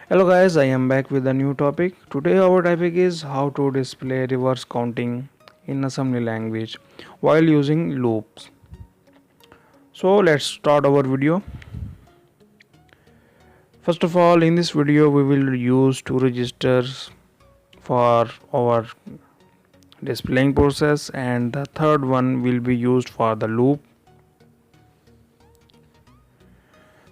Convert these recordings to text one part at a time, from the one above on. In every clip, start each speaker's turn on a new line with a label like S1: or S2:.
S1: Hello guys, I am back with a new topic. Today our topic is how to display reverse counting in assembly language while using loops. So let's start our video. First of all, in this video we will use two registers for our displaying process, and the third one will be used for the loop.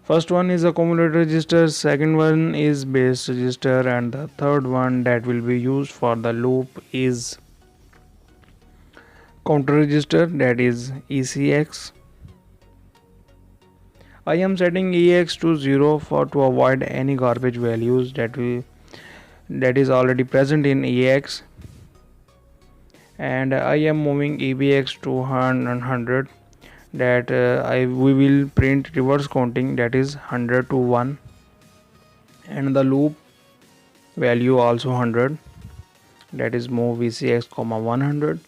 S1: First one is accumulator register, second one is base register, and the third one that will be used for the loop is counter register, that is ECX. I am setting EX to 0 to avoid any garbage values that is already present in EX, and I am moving EBX to 100, that we will print reverse counting, that is 100 to 1, and the loop value also 100, that is move ECX, 100,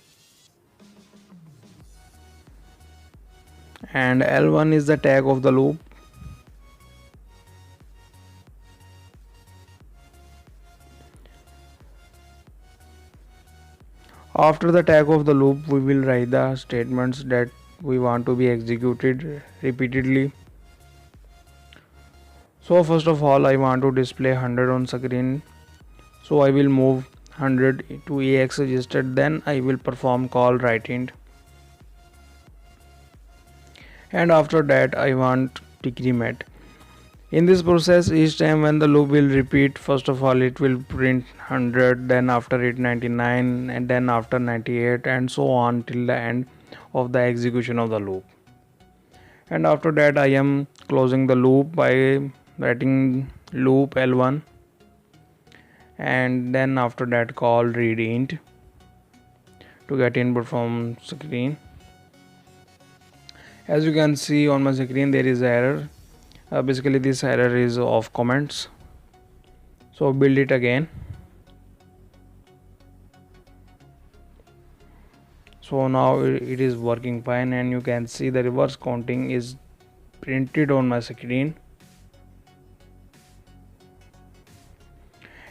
S1: and L1 is the tag of the loop. After the tag of the loop, we will write the statements that we want to be executed repeatedly. So first of all, I want to display 100 on screen, so I will move 100 to EX register, then I will perform call write-int, and after that I want decrement. In this process, each time when the loop will repeat, first of all it will print 100, then after it 99, and then after 98, and so on till the end of the execution of the loop. And after that I am closing the loop by writing loop L1, and then after that call readInt to get input from screen. As you can see on my screen, there is error. Basically this error is of comments, so build it again. So now it is working fine, and you can see the reverse counting is printed on my screen.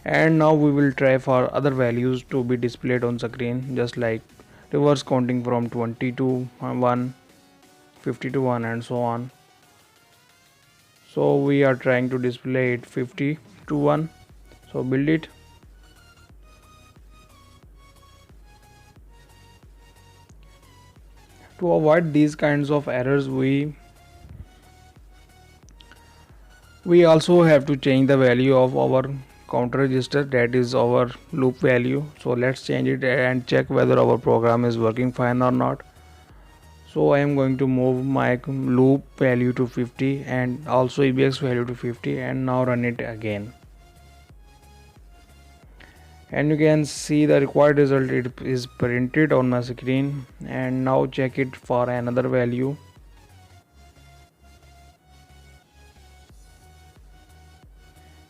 S1: And now we will try for other values to be displayed on screen, just like reverse counting from 20 to 1, 50 to 1, and so on. So we are trying to display it 50 to 1, so build it. To avoid these kinds of errors, we also have to change the value of our counter register, that is our loop value. So let's change it and check whether our program is working fine or not. So I am going to move my loop value to 50 and also EBX value to 50, and now run it again. And you can see the required result, it is printed on my screen. And now check it for another value.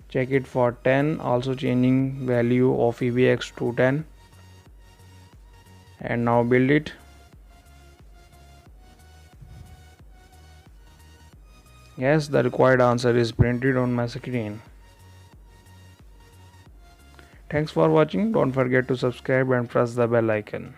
S1: Check it for 10, also changing value of EBX to 10, and now build it. Yes, the required answer is printed on my screen. Thanks for watching. Don't forget to subscribe and press the bell icon.